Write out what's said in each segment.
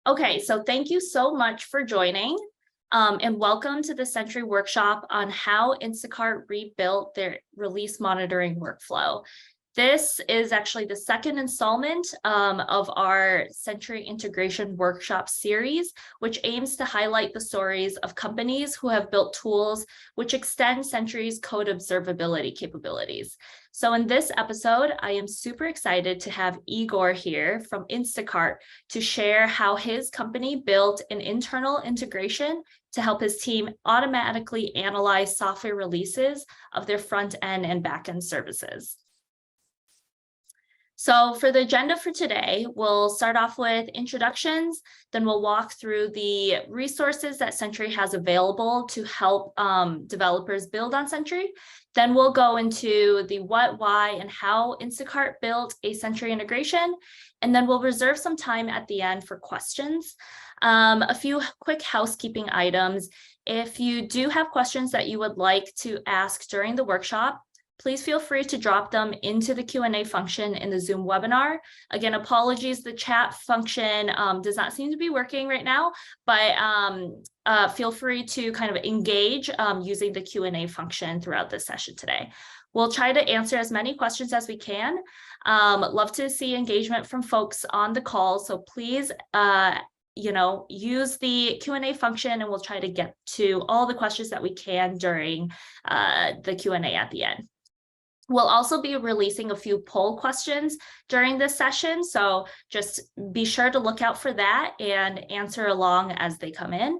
Okay, so thank you so much for joining, and welcome to the Sentry workshop on how Instacart rebuilt their release monitoring workflow. This is actually the second installment of our Sentry integration workshop series, which aims to highlight the stories of companies who have built tools which extend Sentry's code observability capabilities. So in this episode, I am super excited to have Igor here from Instacart to share how his company built an internal integration to help his team automatically analyze software releases of their front end and back end services. So for the agenda for today, we'll start off with introductions, then we'll walk through the resources that Sentry has available to help developers build on Sentry. Then we'll go into the what, why, and how Instacart built a Sentry integration. And then we'll reserve some time at the end for questions. A few quick housekeeping items. If you do have questions that you would like to ask during the workshop, please feel free to drop them into the Q&A function in the Zoom webinar. Again, apologies, the chat function does not seem to be working right now, but feel free to kind of engage using the Q&A function throughout this session today. We'll try to answer as many questions as we can. Love to see engagement from folks on the call, so please use the Q&A function and we'll try to get to all the questions that we can during the Q&A at the end. We'll also be releasing a few poll questions during this session, so just be sure to look out for that and answer along as they come in.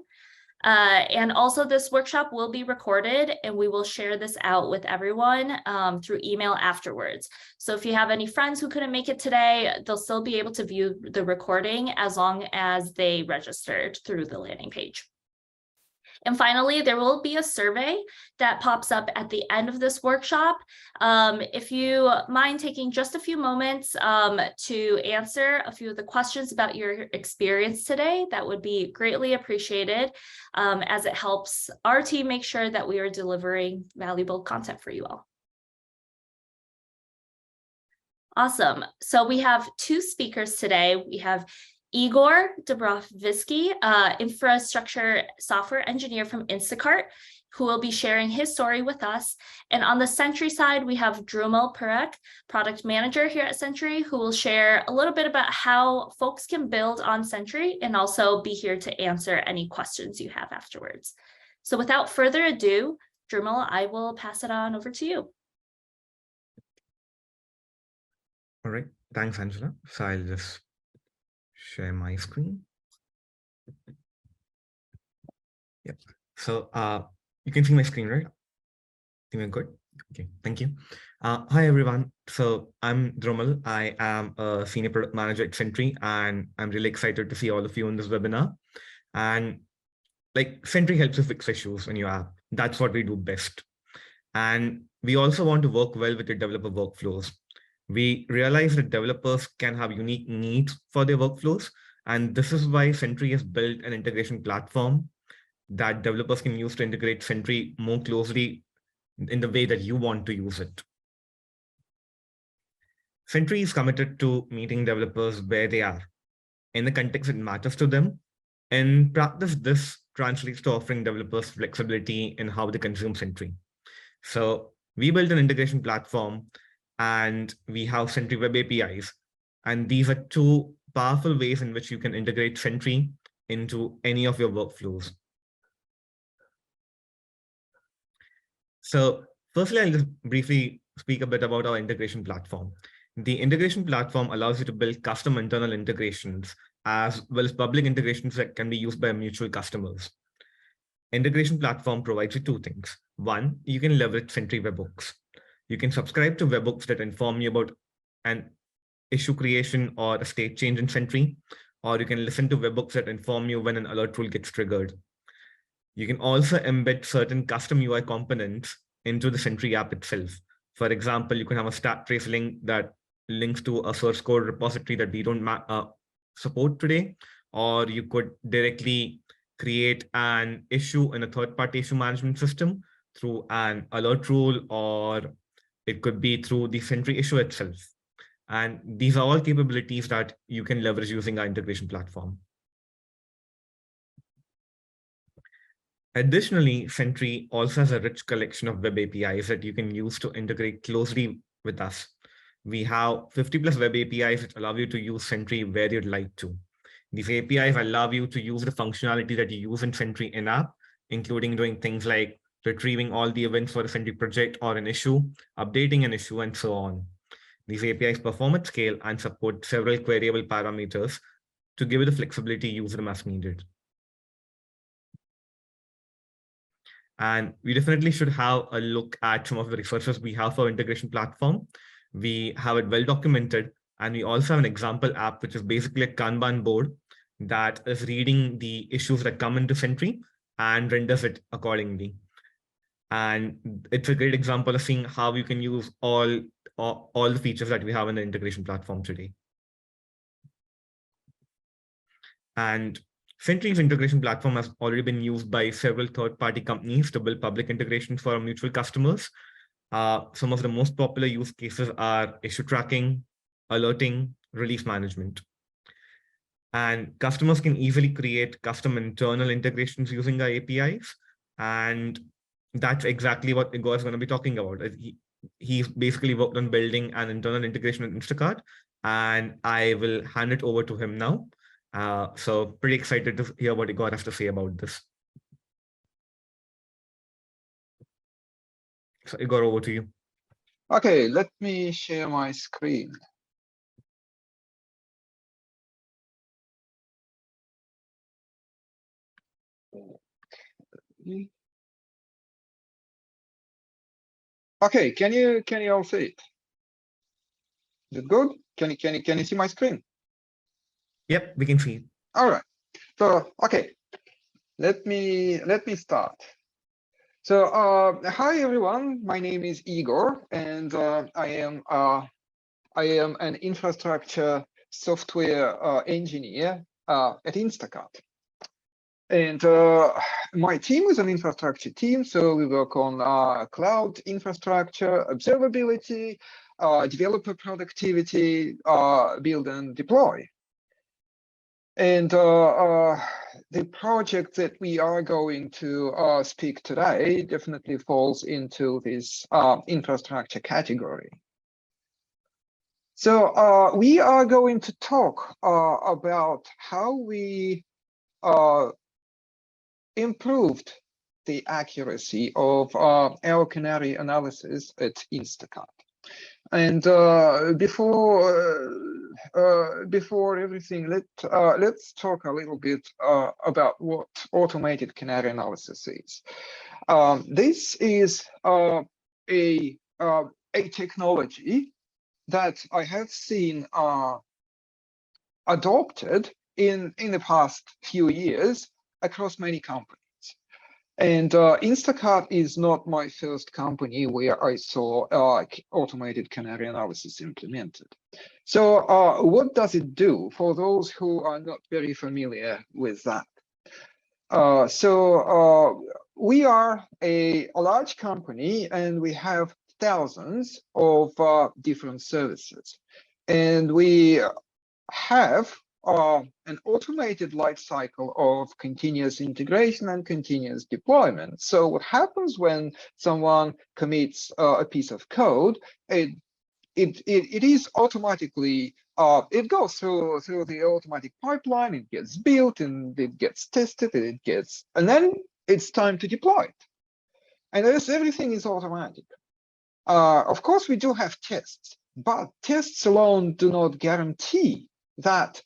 And also this workshop will be recorded and we will share this out with everyone through email afterwards. So if you have any friends who couldn't make it today, they'll still be able to view the recording as long as they registered through the landing page. And finally, there will be a survey that pops up at the end of this workshop. If you mind taking just a few moments to answer a few of the questions about your experience today, that would be greatly appreciated as it helps our team make sure that we are delivering valuable content for you all. Awesome. So we have two speakers today. We have Igor Dobrovitski, infrastructure software engineer from Instacart, who will be sharing his story with us. And on the Sentry side, we have Dhrumil Parekh, product manager here at Sentry, who will share a little bit about how folks can build on Sentry and also be here to answer any questions you have afterwards. So without further ado, Dhrumil, I will pass it on over to you. All right, thanks, Angela. So I'll just share my screen. Yep. So you can see my screen, right? Think we're good? Okay, thank you. Hi, everyone. So I'm Dhrumil. I am a senior product manager at Sentry, and I'm really excited to see all of you in this webinar. And Sentry helps you fix issues in your app. That's what we do best. And we also want to work well with your developer workflows. We realize that developers can have unique needs for their workflows. And this is why Sentry has built an integration platform that developers can use to integrate Sentry more closely in the way that you want to use it. Sentry is committed to meeting developers where they are, in the context that matters to them. In practice, this translates to offering developers flexibility in how they consume Sentry. So we built an integration platform and we have Sentry Web APIs. And these are two powerful ways in which you can integrate Sentry into any of your workflows. So firstly, I'll just briefly speak a bit about our integration platform. The integration platform allows you to build custom internal integrations as well as public integrations that can be used by mutual customers. Integration platform provides you two things. One, you can leverage Sentry webhooks. You can subscribe to webhooks that inform you about an issue creation or a state change in Sentry, or you can listen to webhooks that inform you when an alert rule gets triggered. You can also embed certain custom UI components into the Sentry app itself. For example, you can have a stat trace link that links to a source code repository that we don't support today, or you could directly create an issue in a third-party issue management system through an alert rule, or it could be through the Sentry issue itself. And these are all capabilities that you can leverage using our integration platform. Additionally, Sentry also has a rich collection of web APIs that you can use to integrate closely with us. We have 50 plus web APIs that allow you to use Sentry where you'd like to. These APIs allow you to use the functionality that you use in Sentry in-app, including doing things like retrieving all the events for a Sentry project or an issue, updating an issue, and so on. These APIs perform at scale and support several queryable parameters to give you the flexibility to use them as needed. And we definitely should have a look at some of the resources we have for integration platform. We have it well documented, and we also have an example app, which is basically a Kanban board that is reading the issues that come into Sentry and renders it accordingly. And it's a great example of seeing how you can use all the features that we have in the integration platform today. And Sentry's integration platform has already been used by several third-party companies to build public integrations for our mutual customers. Some of the most popular use cases are issue tracking, alerting, release management. And customers can easily create custom internal integrations using our APIs. And that's exactly what Igor is going to be talking about. He's basically worked on building an internal integration with Instacart, and I will hand it over to him now. So pretty excited to hear what Igor has to say about this. So Igor, over to you. Okay, let me share my screen. Okay, can you all see it? Is it good? Can you see my screen? Yep, we can see. All right. So okay, let me start. So hi everyone, my name is Igor, and I am an infrastructure software engineer at Instacart. And my team is an infrastructure team, so we work on cloud infrastructure, observability, developer productivity, build and deploy. And the project that we are going to speak today definitely falls into this infrastructure category. So we are going to talk about how we improved the accuracy of our canary analysis at Instacart. And before everything, let's talk a little bit about what automated canary analysis is. This is a technology that I have seen adopted in the past few years across many companies. And Instacart is not my first company where I saw automated canary analysis implemented. So what does it do for those who are not very familiar with that? We are a large company, and we have thousands of different services. And we have an automated life cycle of continuous integration and continuous deployment. So what happens when someone commits a piece of code, it is automatically, it goes through the automatic pipeline, it gets built and it gets tested, and then it's time to deploy it. And everything is automatic. Of course, we do have tests, but tests alone do not guarantee that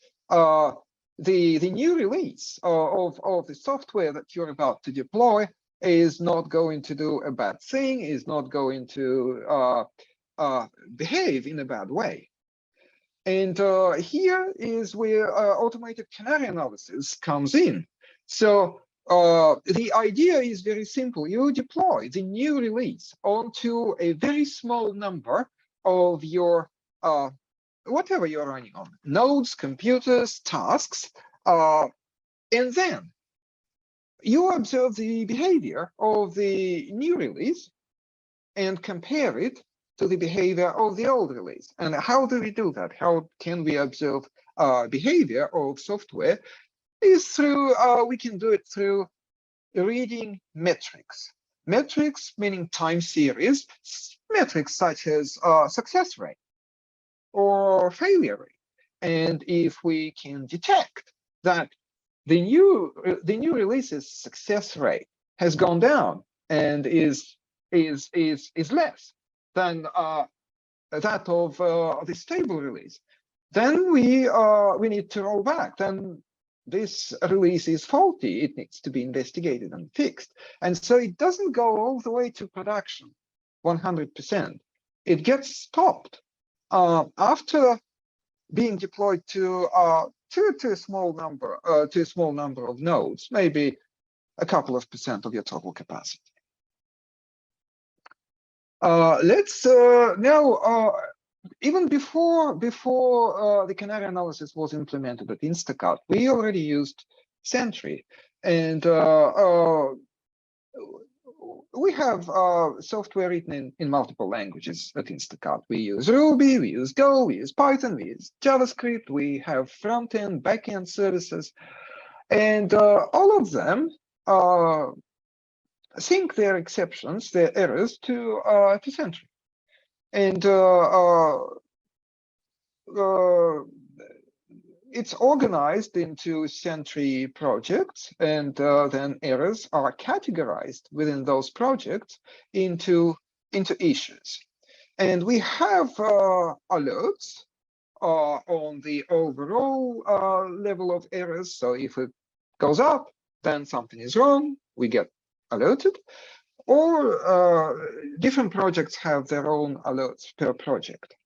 the new release of the software that you're about to deploy is not going to do a bad thing, is not going to behave in a bad way. And here is where automated canary analysis comes in. So the idea is very simple. You deploy the new release onto a very small number of your whatever you're running on, nodes, computers, tasks, and then you observe the behavior of the new release and compare it to the behavior of the old release. And how do we do that? How can we observe behavior of software? Is through we can do it through reading metrics. Metrics meaning time series, metrics such as success rate or failure rate. And if we can detect that the new release's success rate has gone down and is less than that of the stable release, then we need to roll back. Then this release is faulty. It needs to be investigated and fixed. And so it doesn't go all the way to production 100%. It gets stopped after being deployed to a small number of nodes, maybe a couple of percent of your total capacity. Let's now, even before the canary analysis was implemented at Instacart, we already used Sentry, and we have software written in multiple languages at Instacart. We use Ruby, we use Go, we use Python, we use JavaScript, we have front-end, back-end services, and all of them sync their exceptions, their errors to Sentry. And it's organized into Sentry projects, and then errors are categorized within those projects into issues. And we have alerts on the overall level of errors. So if it goes up, then something is wrong, we get alerted. Or different projects have their own alerts per project.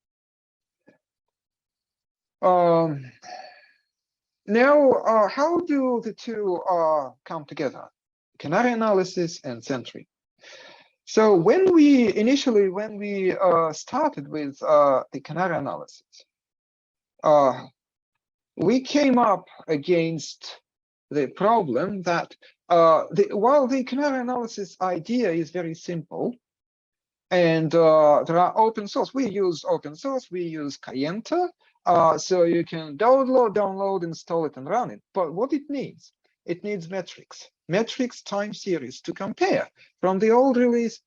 Now, how do the two come together? Canary analysis and Sentry. So when we started with the canary analysis, we came up against the problem that while the canary analysis idea is very simple, and there are open source, we use open source, we use Kayenta, so you can download, install it, and run it. But what it needs metrics time series to compare from the old release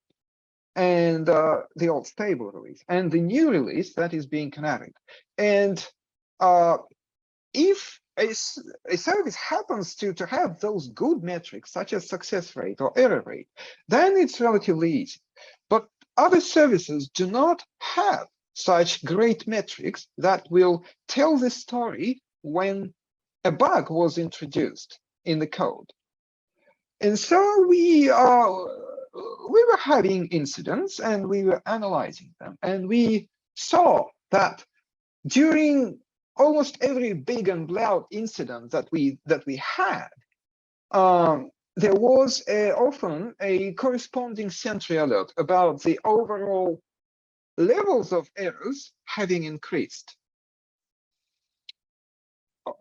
and the old stable release and the new release that is being canaried. And if a service happens to have those good metrics, such as success rate or error rate, then it's relatively easy. But other services do not have such great metrics that will tell the story when a bug was introduced in the code. And so we were having incidents and we were analyzing them, and we saw that during almost every big and loud incident that we had, there was often a corresponding Sentry alert about the overall levels of errors having increased.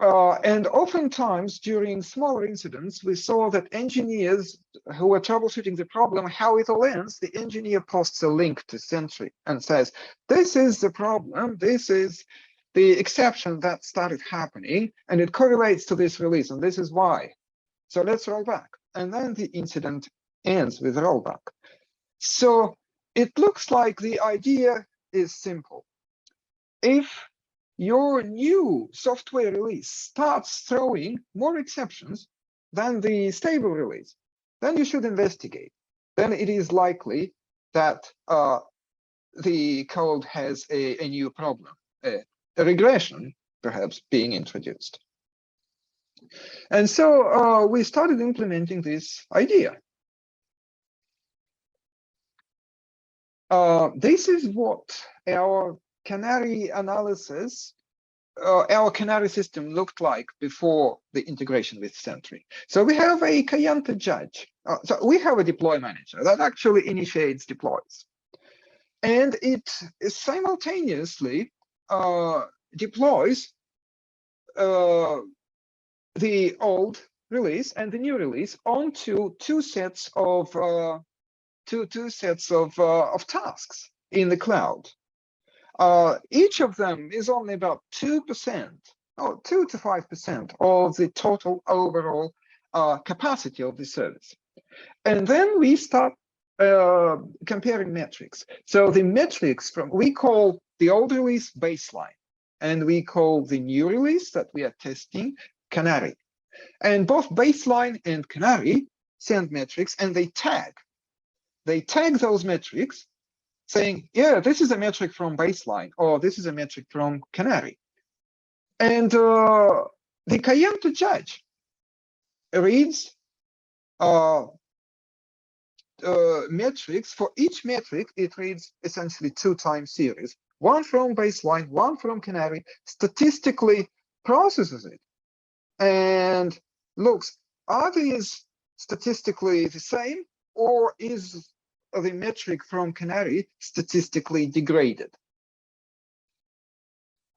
And oftentimes during smaller incidents, we saw that engineers who were troubleshooting the problem, how it all ends, the engineer posts a link to Sentry and says, this is the problem, this is the exception that started happening, and it correlates to this release, and this is why. So let's roll back. And then the incident ends with a rollback. So it looks like the idea is simple. If your new software release starts throwing more exceptions than the stable release, then you should investigate. Then it is likely that the code has a new problem, a regression perhaps being introduced. And so we started implementing this idea. This is what our canary analysis, our canary system looked like before the integration with Sentry. So we have a Kayenta judge. So we have a deploy manager that actually initiates deploys. And it simultaneously deploys the old release and the new release onto two sets of tasks in the cloud. Each of them is only about 2% or 2 to 5% of the total overall capacity of the service. And then we start comparing metrics. So the metrics we call the old release baseline, and we call the new release that we are testing canary. And both baseline and canary send metrics, and they tag those metrics saying, yeah, this is a metric from baseline, or this is a metric from canary. And the Kayenta judge reads metrics. For each metric, it reads essentially 2 time series, one from baseline, one from canary, statistically processes it, and looks, are these statistically the same, or is the metric from canary statistically degraded?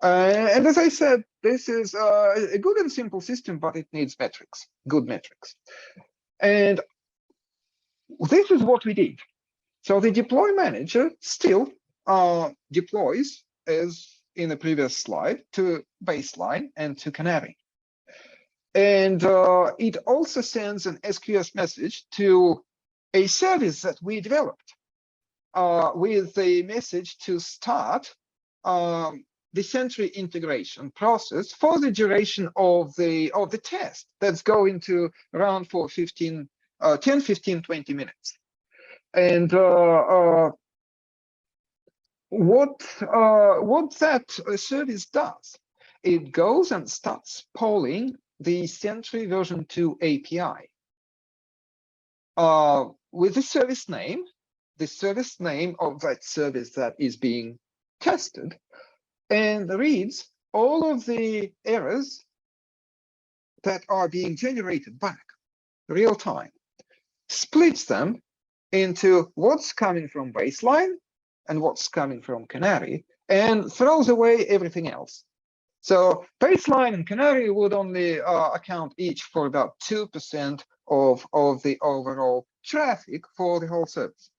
And as I said, this is a good and simple system, but it needs metrics, good metrics. And this is what we did. So the deploy manager still deploys, as in the previous slide, to baseline and to canary. And it also sends an SQS message to a service that we developed with the message to start the Sentry integration process for the duration of the test that's going to run for 10, 15, 20 minutes. And what that service does, it goes and starts polling the Sentry version 2 API with the service name of that service that is being tested, and reads all of the errors that are being generated back real time, splits them into what's coming from baseline and what's coming from canary, and throws away everything else. So baseline and canary would only account each for about 2% of the overall traffic for the whole service,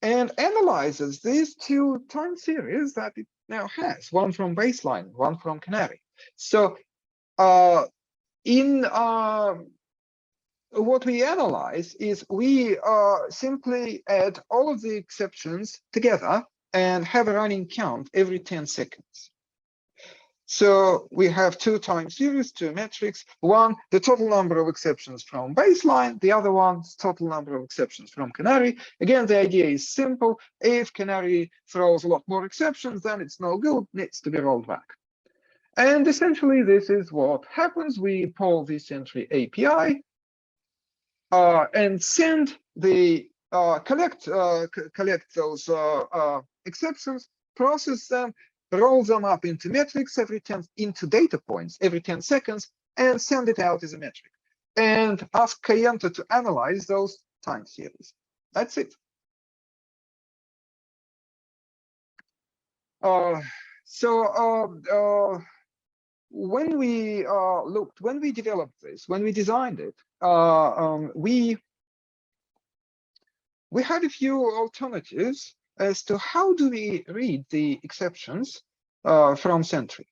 and analyzes these 2 time series that it now has, one from baseline, one from canary. So in what we analyze is we simply add all of the exceptions together and have a running count every 10 seconds. So we have 2 time series, 2 metrics, one, the total number of exceptions from baseline, the other one, total number of exceptions from canary. Again, the idea is simple. If canary throws a lot more exceptions, then it's no good, needs to be rolled back. And essentially, this is what happens. We poll the Sentry API and send the collect those exceptions, process them, roll them up into metrics into data points every 10 seconds, and send it out as a metric, and ask Kayenta to analyze those time series. That's it. When we developed this, when we designed it, we had a few alternatives as to how do we read the exceptions from Sentry.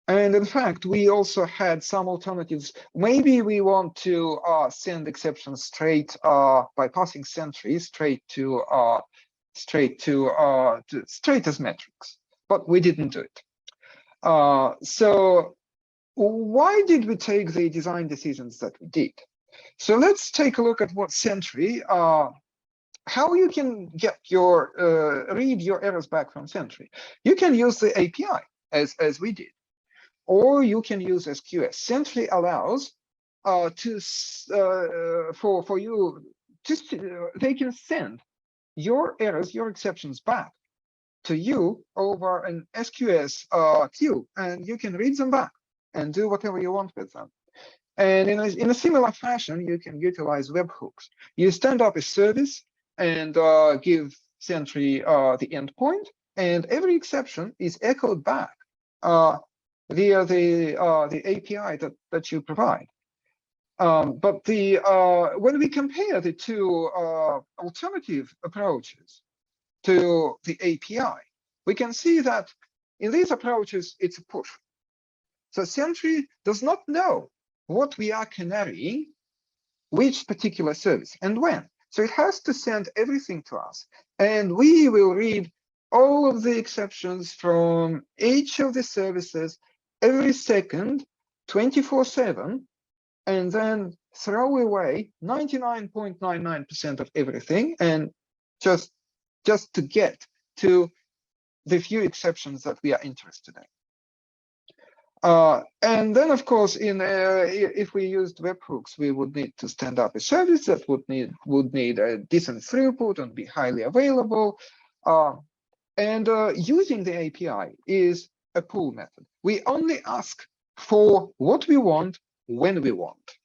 And in fact, we also had some alternatives. Maybe we want to send exceptions straight by passing Sentry straight as metrics, but we didn't do it. So why did we take the design decisions that we did? So let's take a look at what Sentry, how you can get your read your errors back from Sentry. You can use the API as we did, or you can use SQS. Sentry allows for you to they can send your errors, your exceptions back to you over an SQS queue, and you can read them back and do whatever you want with them. And in a similar fashion, you can utilize webhooks. You stand up a service and give Sentry the endpoint, and every exception is echoed back via the API that you provide. But when we compare the 2 alternative approaches to the API, we can see that in these approaches, it's a push. So Sentry does not know what we are canarying which particular service and when. So it has to send everything to us, and we will read all of the exceptions from each of the services every second, 24/7, and then throw away 99.99% of everything, and just to get to the few exceptions that we are interested in. And then, of course, if we used webhooks, we would need to stand up a service that would need a decent throughput and be highly available. And using the API is a pull method. We only ask for what we want when we want.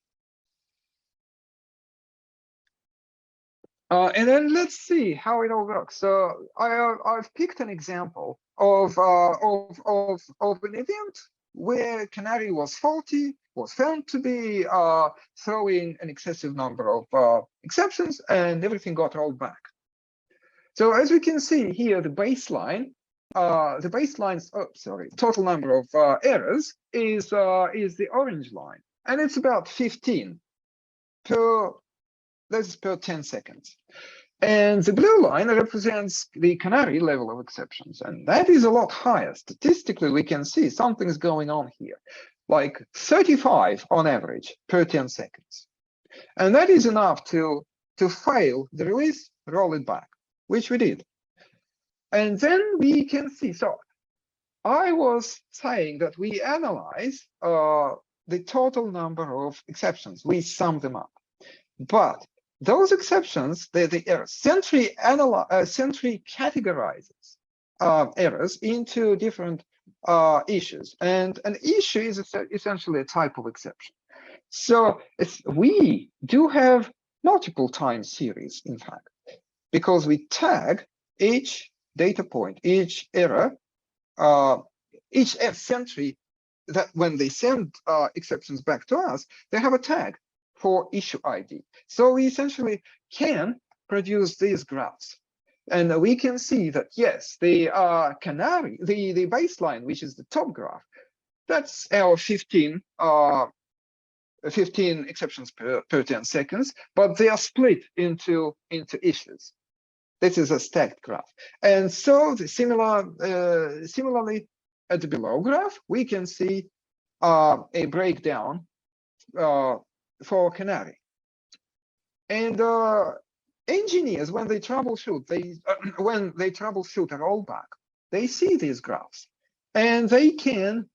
And then let's see how it all works. So I've picked an example of an event where Canary was faulty, was found to be throwing an excessive number of exceptions, and everything got rolled back. So as we can see here, the baseline, total number of errors is the orange line, and it's about 15 per 10 seconds. And the blue line represents the Canary level of exceptions, and that is a lot higher. Statistically, we can see something's going on here, like 35 on average per 10 seconds. And that is enough to fail the release, roll it back, which we did. And then we can see, so I was saying that we analyze the total number of exceptions. We sum them up. But those exceptions, Sentry categorizes errors into different issues, and an issue is essentially a type of exception. So we do have multiple time series, in fact, because we tag each data point, each error, each Sentry, that when they send exceptions back to us, they have a tag for issue ID. So we essentially can produce these graphs. And we can see that, yes, the Canary, the baseline, which is the top graph, that's our 15 exceptions per 10 seconds, but they are split into issues. This is a stacked graph. And so similarly, at the below graph, we can see a breakdown for Canary. And engineers, when they troubleshoot, a rollback, they see these graphs, and they can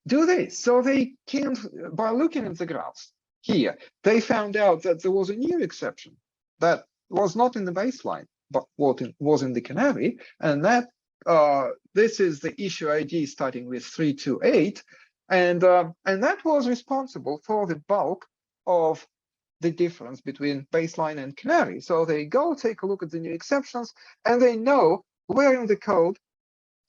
do this. So they can, by looking at the graphs here, they found out that there was a new exception that was not in the baseline, but what was in the Canary, and that this is the issue ID starting with 328. And that was responsible for the bulk of the difference between baseline and Canary. So they go take a look at the new exceptions, and they know where in the code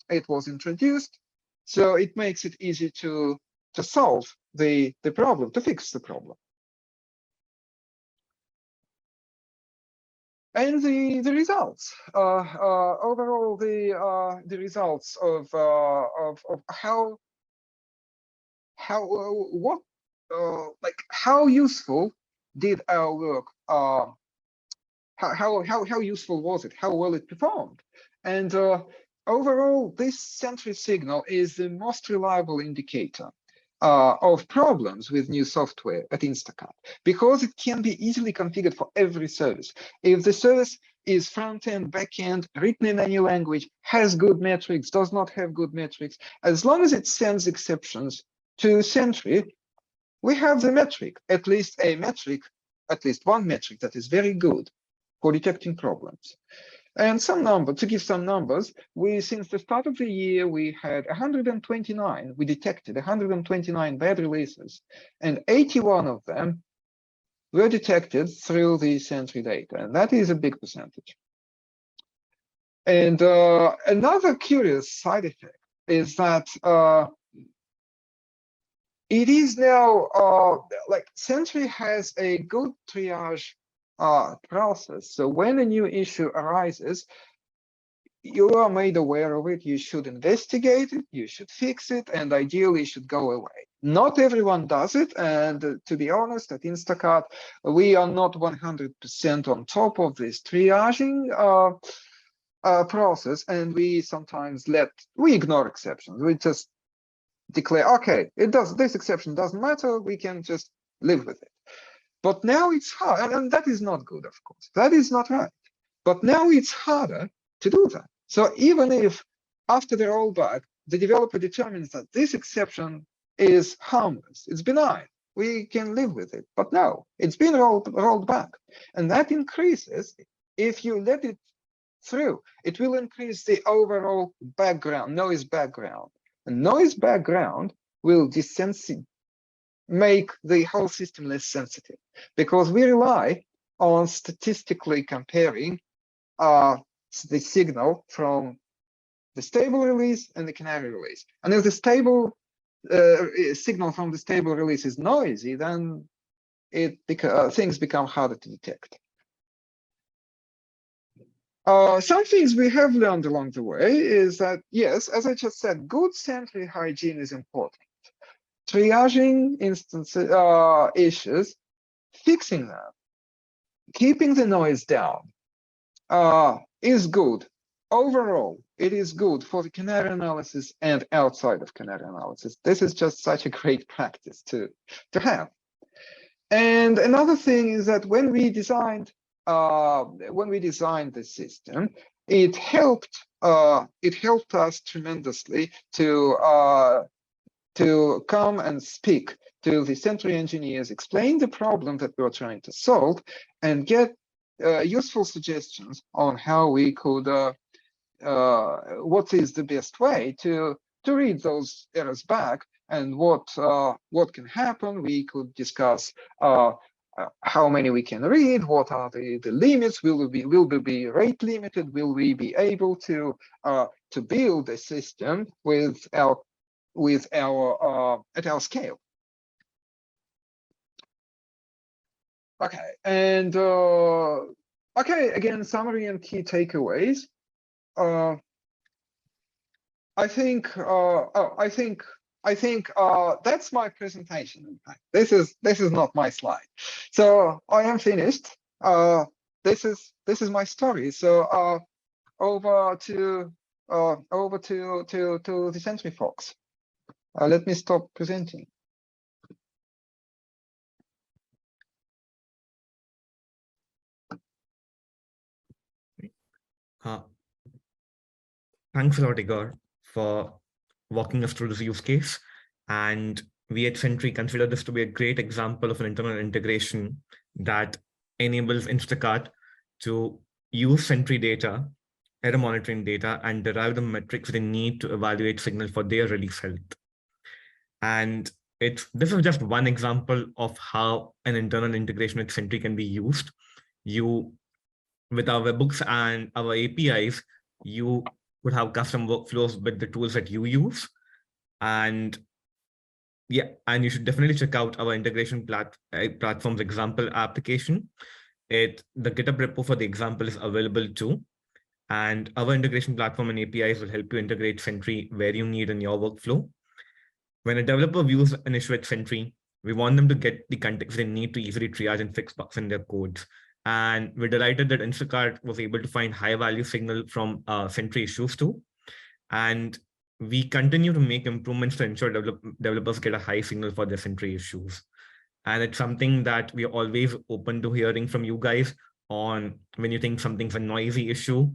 it was introduced. So it makes it easy to solve the problem, to fix the problem. And the results, overall, the results of how useful did our work, how useful was it, how well it performed. And overall, this Sentry signal is the most reliable indicator of problems with new software at Instacart, because it can be easily configured for every service. If the service is front-end, back-end, written in any language, has good metrics, does not have good metrics, as long as it sends exceptions to Sentry, we have the metric, at least one metric that is very good for detecting problems. And to give some numbers, since the start of the year, we had 129, we detected 129 bad releases, and 81 of them were detected through the Sentry data, and that is a big percentage. And another curious side effect is that it is now, Sentry has a good triage process. So when a new issue arises, you are made aware of it, you should investigate it, you should fix it, and ideally it should go away. Not everyone does it, and to be honest, at Instacart, we are not 100% on top of this triaging process, and we sometimes we ignore exceptions. We just declare, okay, this exception doesn't matter, we can just live with it. But now it's hard, and that is not good, of course. That is not right. But now it's harder to do that. So even if after the rollback, the developer determines that this exception is harmless, it's benign, we can live with it. But no, it's been rolled back. And that increases, if you let it through, it will increase the overall noise background. And noise background will make the whole system less sensitive, because we rely on statistically comparing the signal from the stable release and the canary release. And if the stable signal from the stable release is noisy, then things become harder to detect. Some things we have learned along the way is that, yes, as I just said, good Sentry hygiene is important. Triaging instances, issues, fixing them, keeping the noise down is good. Overall, it is good for the canary analysis and outside of canary analysis. This is just such a great practice to have. And another thing is that when we designed the system, it helped us tremendously to come and speak to the Sentry engineers, explain the problem that we were trying to solve, and get useful suggestions on how we could, what is the best way to read those errors back, and what can happen. We could discuss how many we can read, what are the limits, will we be rate limited, will we be able to build a system at our scale. Okay, and okay, again, summary and key takeaways. I think that's my presentation. In fact, this is not my slide. So I am finished. This is my story. So over to the Sentry folks. Let me stop presenting. Thanks a lot, Igor, for walking us through this use case. And we at Sentry consider this to be a great example of an internal integration that enables Instacart to use Sentry data, error monitoring data, and derive the metrics they need to evaluate signal for their release health. And this is just one example of how an internal integration with Sentry can be used. With our webhooks and our APIs, you would have custom workflows with the tools that you use. And yeah, and you should definitely check out our integration platform's example application. The GitHub repo for the example is available too. And our integration platform and APIs will help you integrate Sentry where you need in your workflow. When a developer views an issue at Sentry, we want them to get the context they need to easily triage and fix bugs in their codes. And we're delighted that Instacart was able to find high-value signal from Sentry issues too. And we continue to make improvements to ensure developers get a high signal for their Sentry issues. And it's something that we're always open to hearing from you guys on when you think something's a noisy issue,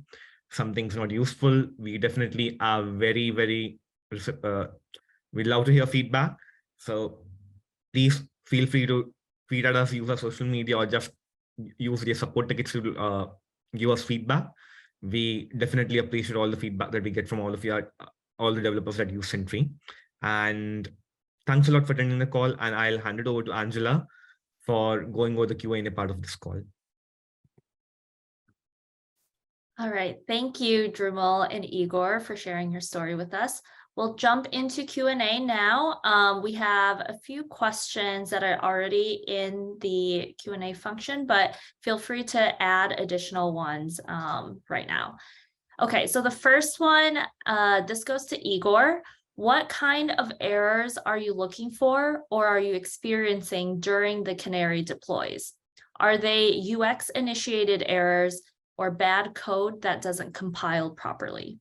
something's not useful. We definitely are very, very, we'd love to hear feedback. So please feel free to tweet at us, use our social media, or just use the support tickets to give us feedback. We definitely appreciate all the feedback that we get from all of you, all the developers that use Sentry. And thanks a lot for attending the call. And I'll hand it over to Angela for going over the Q&A part of this call. All right, thank you, Dhrumil and Igor, for sharing your story with us. We'll jump into Q&A now. We have a few questions that are already in the Q&A function, but feel free to add additional ones right now. Okay, so the first one, this goes to Igor. What kind of errors are you looking for or are you experiencing during the Canary deploys? Are they UX initiated errors or bad code that doesn't compile properly?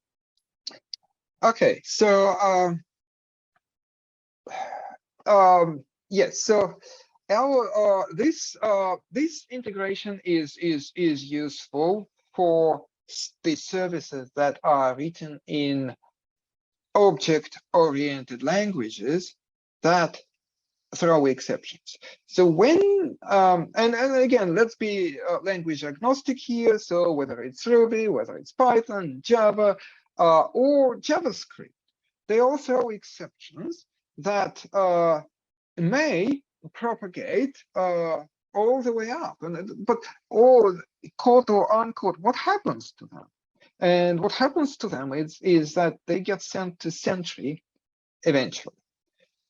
Okay, so yes, so our this integration is useful for the services that are written in object-oriented languages that throw exceptions. So when and again, let's be language agnostic here. So whether it's Ruby, whether it's Python, Java, or JavaScript, they all throw exceptions that may propagate all the way up. But all quote or unquote, what happens to them? And what happens to them is that they get sent to Sentry eventually.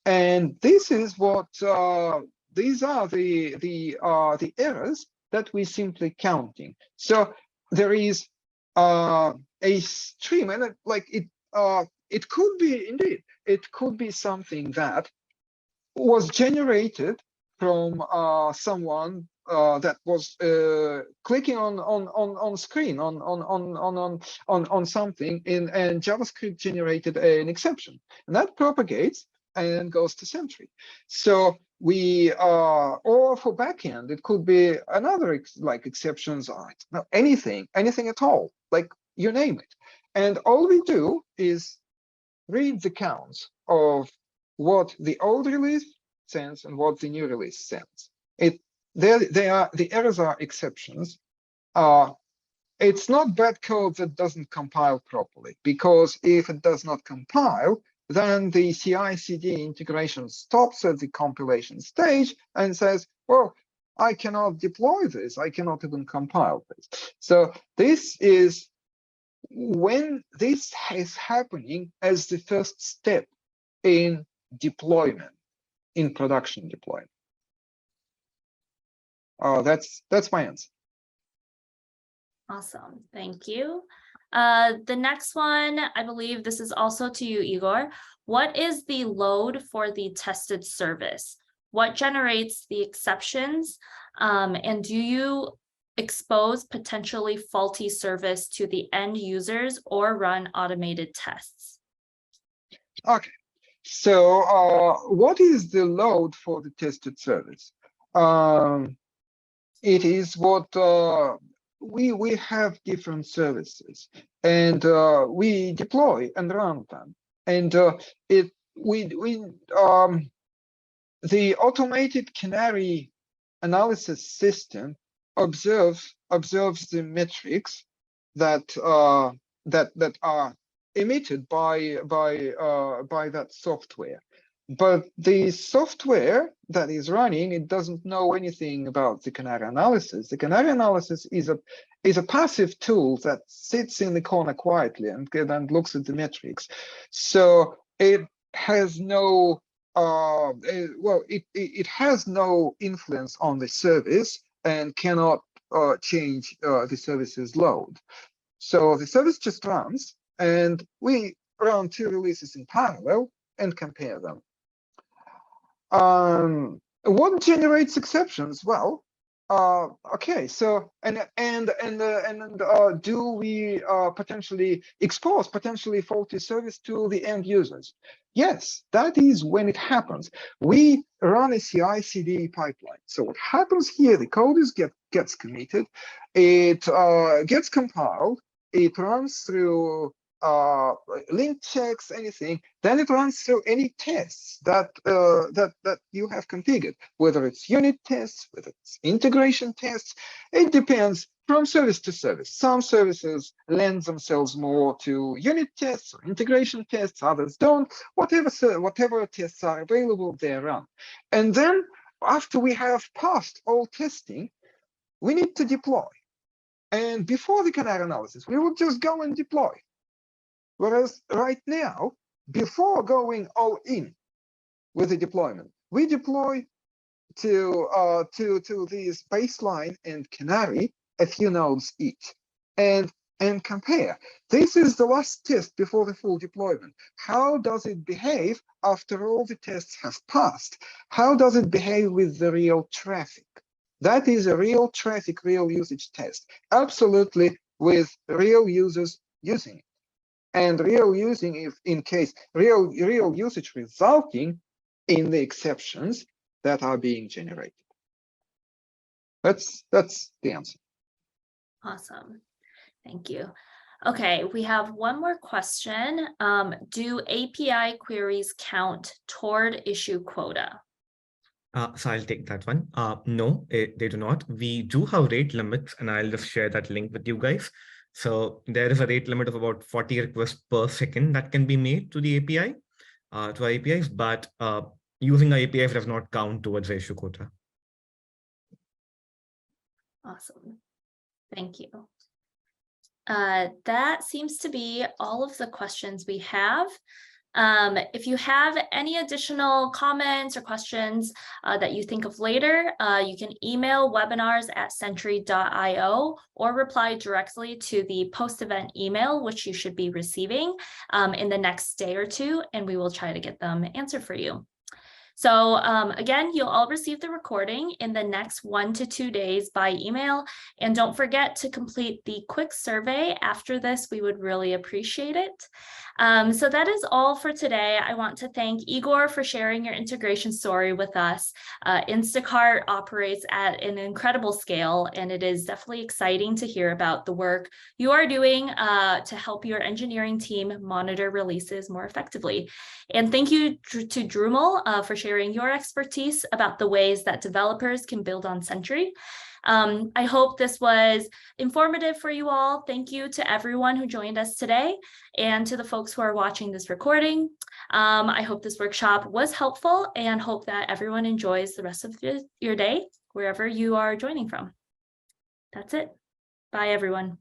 And this is what these are the errors that we simply counting. So there is a stream, and it could be indeed, it could be something that was generated from someone that was clicking on screen on something and JavaScript generated an exception, and that propagates and goes to Sentry. So we or for backend, it could be another like exceptions on it. No, anything at all, like you name it. And all we do is read the counts of what the old release sends and what the new release sends. The errors are exceptions. It's not bad code that doesn't compile properly, because if it does not compile, then the CI/CD integration stops at the compilation stage and says, well, I cannot deploy this. I cannot even compile this. So this is when this is happening as the first step in deployment, in production deployment. That's my answer. Awesome, thank you. The next one, I believe this is also to you, Igor. What is the load for the tested service? What generates the exceptions? And do you expose potentially faulty service to the end users or run automated tests? Okay, so what is the load for the tested service? It is what we have different services, and we deploy and run them, and the automated Canary analysis system observes the metrics that that are emitted by that software. But the software that is running, it doesn't know anything about the Canary analysis. The Canary analysis is a passive tool that sits in the corner quietly and looks at the metrics. So it has no it has no influence on the service and cannot change the service's load. So the service just runs, and we run two releases in parallel and compare them. What generates exceptions? Well, okay, so do we potentially expose potentially faulty service to the end users? Yes, that is when it happens. We run a CI/CD pipeline. So what happens here? The code gets committed, it gets compiled, it runs through link checks, anything, then it runs through any tests that that you have configured, whether it's unit tests, whether it's integration tests. It depends from service to service. Some services lend themselves more to unit tests or integration tests, others don't. Whatever tests are available, they run. And then after we have passed all testing, we need to deploy. And before the Canary analysis, we will just go and deploy. Whereas right now, before going all in with the deployment, we deploy to these baseline and Canary a few nodes each. And and compare. This is the last test before the full deployment. How does it behave after all the tests have passed? How does it behave with the real traffic? That is a real traffic, real usage test, absolutely with real users using it. And real using, if in case real usage resulting in the exceptions that are being generated. That's the answer. Awesome. Thank you. Okay, we have one more question. Do API queries count toward issue quota? So I'll take that one. No, they do not. We do have rate limits, and I'll just share that link with you guys. So there is a rate limit of about 40 requests per second that can be made to the API, to our APIs, but using our APIs does not count towards the issue quota. Awesome. Thank you. That seems to be all of the questions we have. If you have any additional comments or questions that you think of later, you can email webinars@sentry.io or reply directly to the post-event email, which you should be receiving in the next day or two, and we will try to get them answered for you. So again, you'll all receive the recording in the next 1 to 2 days by email. And don't forget to complete the quick survey after this. We would really appreciate it. So that is all for today. I want to thank Igor for sharing your integration story with us. Instacart operates at an incredible scale, and it is definitely exciting to hear about the work you are doing to help your engineering team monitor releases more effectively. And thank you to Dhrumil for sharing your expertise about the ways that developers can build on Sentry. I hope this was informative for you all. Thank you to everyone who joined us today and to the folks who are watching this recording. I hope this workshop was helpful and hope that everyone enjoys the rest of your day, wherever you are joining from. That's it. Bye, everyone.